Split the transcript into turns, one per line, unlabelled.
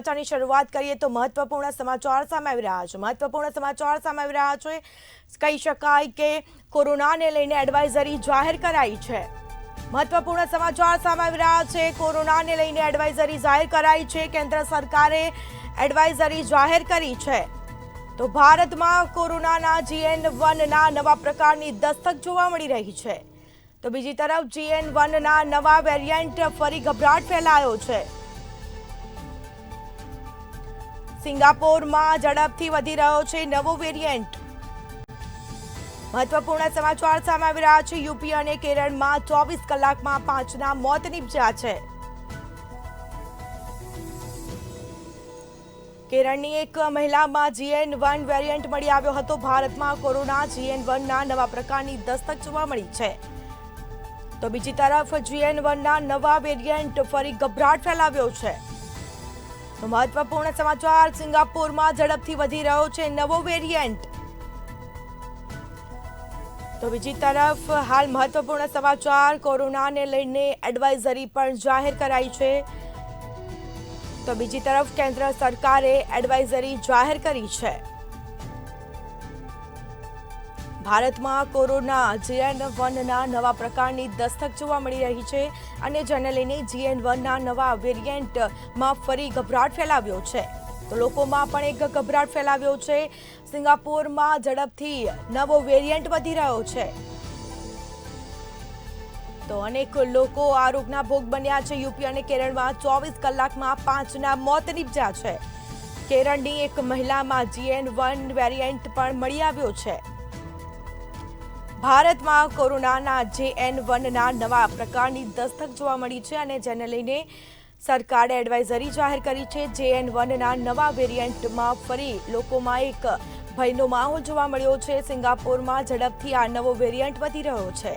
સમાચારની શરૂઆત કરીએ તો મહત્વપૂર્ણ સમાચાર સામે આવી રહ્યા છે। મહત્વપૂર્ણ સમાચાર સામે આવી રહ્યા છે। કહી શકાય કે કોરોનાને લઈને એડવાઇઝરી જાહેર કરાઈ છે। મહત્વપૂર્ણ સમાચાર સામે આવી રહ્યા છે। કોરોનાને લઈને એડવાઇઝરી જાહેર કરાઈ છે। કેન્દ્ર સરકારે એડવાઇઝરી જાહેર કરી છે। તો ભારતમાં કોરોનાના GN1ના નવા પ્રકારની દસ્તક જોવા મળી રહી છે। તો બીજી તરફ GN1ના નવા વેરિયન્ટ ફરી ગભરાટ ફેલાયો છે। સિંગાપોરમાં ઝડપથી વધી રહ્યો છે નવો વેરિયન્ટ। મહત્વપૂર્ણ સમાચાર સામે આવી રહ્યા છે। યુપી અને કેરળમાં 24 કલાકમાં 5ના મોત નીપજ્યા છે। કેરળની એક મહિલામાં GN1 વેરિયન્ટ મળી આવ્યો હતો। ભારતમાં કોરોના GN1ના નવા પ્રકારની દસ્તક જોવા મળી છે। તો બીજી તરફ GN1ના નવા વેરિયન્ટ ફરી ગભરાટ ફેલાવ્યો છે। તો મહત્વપૂર્ણ સમાચાર, સિંગાપોરમાં ઝડપથી વધી રહ્યો છે નવો વેરિયન્ટ। તો બીજી તરફ હાલ મહત્વપૂર્ણ સમાચાર, કોરોનાને લઈને એડવાઇઝરી પણ જાહેર કરાઈ છે। તો બીજી તરફ કેન્દ્ર સરકારે એડવાઇઝરી જાહેર કરી છે। ભારતમાં કોરોના GN1ના નવા પ્રકારની દસ્તક જોવા મળી રહી છે અને જેને લઈને GN1ના નવા વેરિયન્ટમાં ફરી ગભરાટ ફેલાવ્યો છે। તો લોકોમાં પણ એક ગભરાટ ફેલાવ્યો છે। સિંગાપોરમાં ઝડપથી નવો વેરિયન્ટ વધી રહ્યો છે। તો અનેક લોકો આ રોગના ભોગ બન્યા છે। યુપી અને કેરળમાં 24 કલાકમાં 5ના મોત નીપજ્યા છે। કેરળની એક મહિલામાં GN1 વેરિયન્ટ પણ મળી આવ્યો છે। ભારતમાં કોરોનાના GN1ના નવા પ્રકારની દસ્તક જોવા મળી છે અને જેને લઈને સરકારે એડવાઇઝરી જાહેર કરી છે। GN1ના નવા વેરિયન્ટમાં ફરી લોકોમાં એક ભયનો માહોલ જોવા મળ્યો છે। સિંગાપોરમાં ઝડપથી આ નવો વેરિયન્ટ વધી રહ્યો છે।